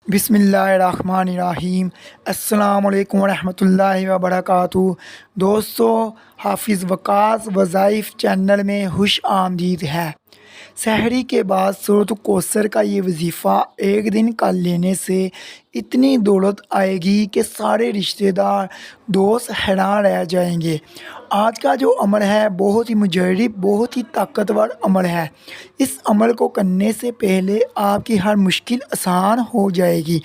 बिस्मिल्लाहिर्रहमानिर्रहीम। अस्सलाम वालेकुम रहमतुल्लाहि व बरकातुहू। दोस्तों, हाफिज़ वकास वज़ाइफ चैनल में खुश आमदीद है। सहरी के बाद सूरत कौसर का ये वजीफ़ा एक दिन का लेने से इतनी दौलत आएगी कि सारे रिश्तेदार दोस्त हैरान रह जाएंगे। आज का जो अमल है बहुत ही मुजर्रिब, बहुत ही ताकतवर अमल है। इस अमल को करने से पहले आपकी हर मुश्किल आसान हो जाएगी।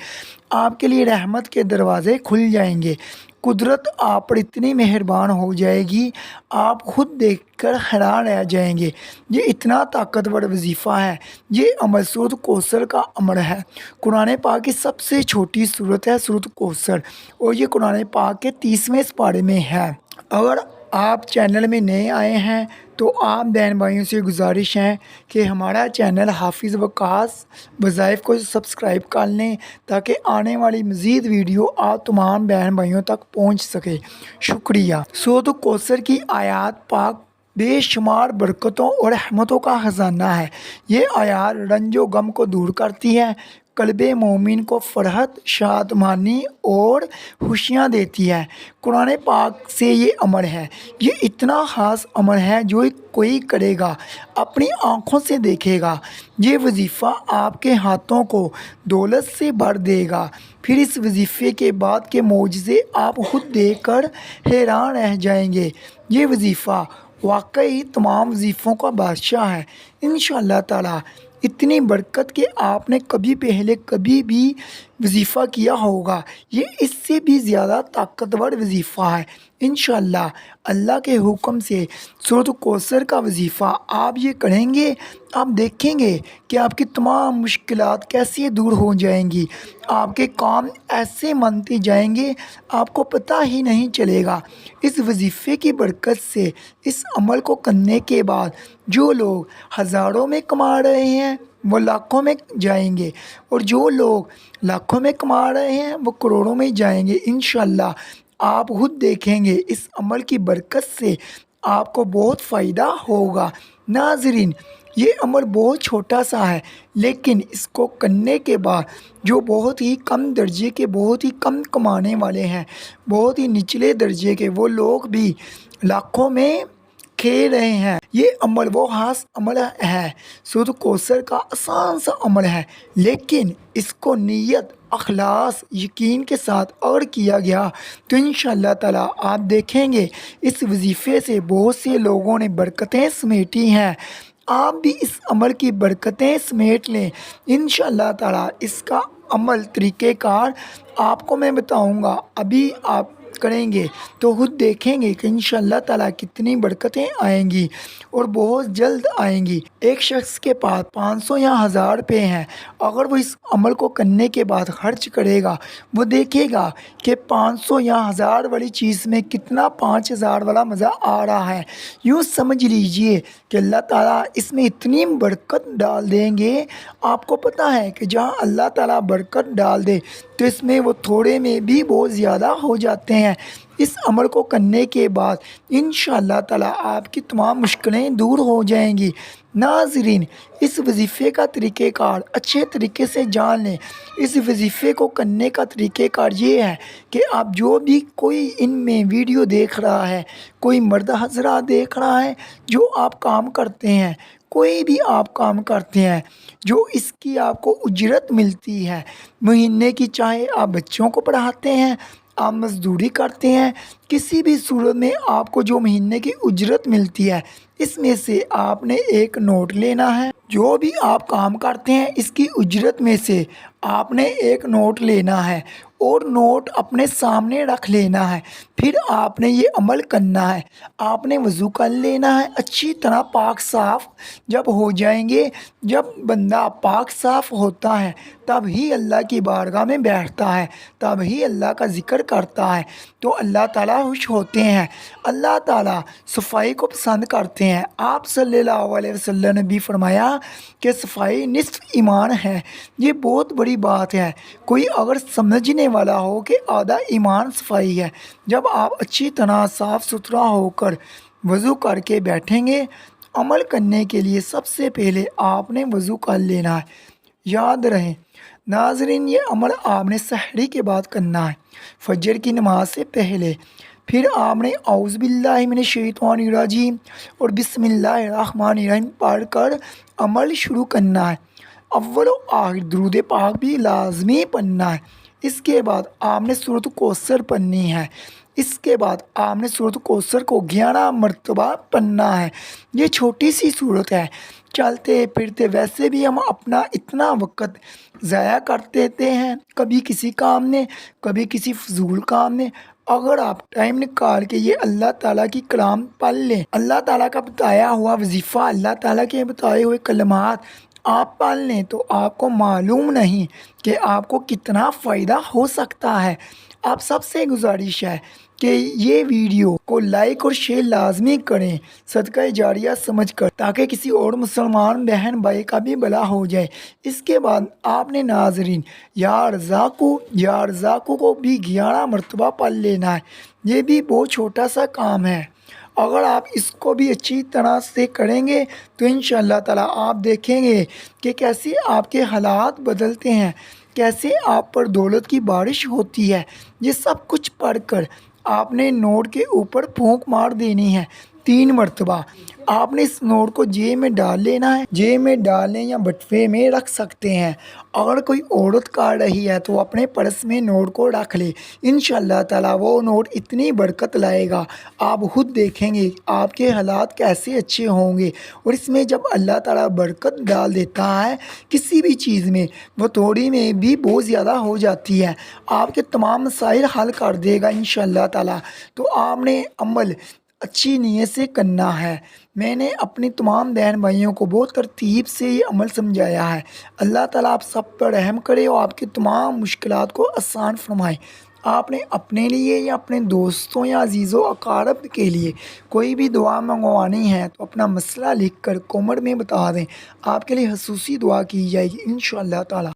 आपके लिए रहमत के दरवाज़े खुल जाएंगे। कुदरत आप पर इतनी मेहरबान हो जाएगी, आप खुद देखकर हैरान रह जाएंगे। ये इतना ताकतवर वजीफ़ा है। ये अमल सूरत कौसर का अमल है। कुरान पाक की सबसे छोटी सूरत है सूरत कौसर, और ये कुरान पाक के 30वें पारे में है। अगर आप चैनल में नए आए हैं तो आप बहन भाइयों से गुजारिश है कि हमारा चैनल हाफिज़ वकास वज़ाइफ को सब्सक्राइब कर लें, ताकि आने वाली मज़ीद वीडियो आप तमाम बहन भाइयों तक पहुंच सके। शुक्रिया। सूरत कौसर की आयात पाक बेशुमार बरकतों और रहमतों का ख़जाना है। ये आयात रंजो गम को दूर करती है, कल्बे मोमिन को फ़रहत, शादमानी और खुशियाँ देती है। कुरान पाक से ये अमल है। ये इतना ख़ास अमल है जो कोई करेगा अपनी आँखों से देखेगा। ये वजीफ़ा आपके हाथों को दौलत से भर देगा। फिर इस वजीफ़े के बाद के मौजज़े आप खुद देखकर हैरान रह जाएंगे। ये वजीफ़ा वाकई तमाम वजीफ़ों का बादशाह है। इंशाअल्लाह ताला इतनी बरकत कि आपने कभी पहले कभी भी वजीफ़ा किया होगा। ये इससे भी ज़्यादा ताकतवर वजीफ़ा है। इंशाअल्लाह अल्लाह के हुक्म से सूरत कौसर का वजीफ़ा आप ये करेंगे, आप देखेंगे कि आपकी तमाम मुश्किलात कैसे दूर हो जाएंगी। आपके काम ऐसे मनते जाएंगे, आपको पता ही नहीं चलेगा। इस वजीफ़े की बरकत से, इस अमल को करने के बाद जो लोग हज़ारों में कमा रहे हैं वो लाखों में जाएंगे, और जो लोग लाखों में कमा रहे हैं वो करोड़ों में जाएंगे। इंशाअल्लाह आप खुद देखेंगे इस अमल की बरकत से आपको बहुत फ़ायदा होगा। नाज़रीन, ये अमल बहुत छोटा सा है, लेकिन इसको करने के बाद जो बहुत ही कम दर्जे के, बहुत ही कम कमाने वाले हैं, बहुत ही निचले दर्जे के, वो लोग भी लाखों में खेल रहे हैं। ये अमल वो खास अमल है, सूरत कौसर का आसान सा अमल है, लेकिन इसको नीयत, अखलास, यकीन के साथ अगर किया गया तो इंशाअल्लाह ताला आप देखेंगे इस वजीफ़े से बहुत से लोगों ने बरकतें समेटी हैं। आप भी इस अमल की बरकतें समेट लें। इंशाअल्लाह ताला इसका अमल तरीक़ेकार आपको मैं बताऊंगा। अभी आप करेंगे तो खुद देखेंगे कि इंशाअल्लाह ताला कितनी बरकतें आएंगी, और बहुत जल्द आएंगी। एक शख्स के पास 500 या 1000 रुपये हैं, अगर वो इस अमल को करने के बाद खर्च करेगा, वो देखेगा कि 500 या 1000 वाली चीज़ में कितना 5000 वाला मज़ा आ रहा है। यूँ समझ लीजिए कि अल्लाह ताला इसमें इतनी बरकत डाल देंगे। आपको पता है कि जहाँ अल्लाह ताला बरकत डाल दे तो इसमें वो थोड़े में भी बहुत ज़्यादा हो जाते हैं। इस अमल को करने के बाद इंशाअल्लाह ताला आपकी तमाम मुश्किलें दूर हो जाएंगी। नाज़रीन, इस वजीफ़े का तरीक़ेकार अच्छे तरीके से जान लें। इस वजीफ़े को करने का तरीक़ेकार ये है कि आप जो भी कोई इनमें वीडियो देख रहा है, कोई मर्द हज़रा देख रहा है, जो आप काम करते हैं, कोई भी आप काम करते हैं जो इसकी आपको उजरत मिलती है महीने की, चाहे आप बच्चों को पढ़ाते हैं, आप मज़दूरी करते हैं, किसी भी सूरत में आपको जो महीने की उजरत मिलती है, इसमें से आपने एक नोट लेना है। जो भी आप काम करते हैं इसकी उजरत में से आपने एक नोट लेना है, और नोट अपने सामने रख लेना है। फिर आपने ये अमल करना है। आपने वज़ू कर लेना है अच्छी तरह, पाक साफ़ जब हो जाएंगे, जब बंदा पाक साफ़ होता है तब ही अल्लाह की बारगाह में बैठता है, तब ही अल्लाह का ज़िक्र करता है, तो अल्लाह ताला खुश होते हैं। अल्लाह ताला सफाई को पसंद करते हैं। आप सल्लल्लाहु अलैहि वसल्लम ने भी फरमाया कि सफाई निस्फ़ ईमान है। ये बहुत बड़ी बात है। कोई अगर समझने वाला हो कि आधा ईमान सफाई है, जब आप अच्छी तरह साफ़ सुथरा होकर वज़ू करके बैठेंगे, अमल करने के लिए सबसे पहले आपने वज़ू कर लेना है। याद रहे, ناظرین یہ عمل آپ نے سحری کے بعد کرنا ہے، فجر کی نماز سے پہلے۔ پھر آپ نے اعوذ باللہ من الشیطان الرجیم اور بسم اللہ الرحمن الرحیم پڑھ کر عمل شروع کرنا ہے۔ اول و آخر درود پاک بھی لازمی پڑھنا ہے۔ اس کے بعد آپ نے سورۃ کوثر پڑھنی ہے۔ اس کے بعد آپ نے سورۃ کوثر کو 11 مرتبہ پڑھنا ہے۔ یہ چھوٹی سی صورت ہے، چلتے پھرتے ویسے بھی ہم اپنا اتنا وقت ضائع کر دیتے ہیں، کبھی کسی کام میں، کبھی کسی فضول کام میں۔ اگر آپ ٹائم نکال کے یہ اللہ تعالیٰ کی کلام پڑھ لیں، اللہ تعالیٰ کا بتایا ہوا وظیفہ، اللہ تعالیٰ کے بتائے ہوئے کلمات آپ پڑھ لیں تو آپ کو معلوم نہیں کہ آپ کو کتنا فائدہ ہو سکتا ہے۔ آپ سب سے گزارش ہے کہ یہ ویڈیو کو لائک اور شیئر لازمی کریں، صدقہ جاریہ سمجھ کر، تاکہ کسی اور مسلمان بہن بھائی کا بھی بھلا ہو جائے۔ اس کے بعد آپ نے ناظرین یا رزاقو کو بھی 11 مرتبہ پڑھ لینا ہے۔ یہ بھی بہت چھوٹا سا کام ہے، اگر آپ اس کو بھی اچھی طرح سے کریں گے تو انشاءاللہ تعالیٰ آپ دیکھیں گے کہ کیسے آپ کے حالات بدلتے ہیں، کیسے آپ پر دولت کی بارش ہوتی ہے۔ یہ سب کچھ پڑھ کر آپ نے نوٹ کے اوپر پھونک مار دینی ہے 3 مرتبہ۔ آپ نے اس نوٹ کو جیب میں ڈال لینا ہے، جیب میں ڈالیں یا بٹوے میں رکھ سکتے ہیں۔ اگر کوئی عورت کر رہی ہے تو اپنے پرس میں نوٹ کو رکھ لے، انشاءاللہ تعالیٰ وہ نوٹ اتنی برکت لائے گا، آپ خود دیکھیں گے آپ کے حالات کیسے اچھے ہوں گے۔ اور اس میں جب اللہ تعالیٰ برکت ڈال دیتا ہے کسی بھی چیز میں، وہ تھوڑی میں بھی بہت زیادہ ہو جاتی ہے، آپ کے تمام مسائل حل کر دے گا انشاءاللہ تعالیٰ۔ تو آپ نے عمل اچھی نیت سے کرنا ہے۔ میں نے اپنی تمام بہن بھائیوں کو بہت ترتیب سے یہ عمل سمجھایا ہے۔ اللہ تعالیٰ آپ سب پر رحم کرے اور آپ کی تمام مشکلات کو آسان فرمائے۔ آپ نے اپنے لیے یا اپنے دوستوں یا عزیز و اقارب کے لیے کوئی بھی دعا منگوانی ہے تو اپنا مسئلہ لکھ کر کامنٹ میں بتا دیں، آپ کے لیے خصوصی دعا کی جائے گی انشاءاللہ تعالیٰ۔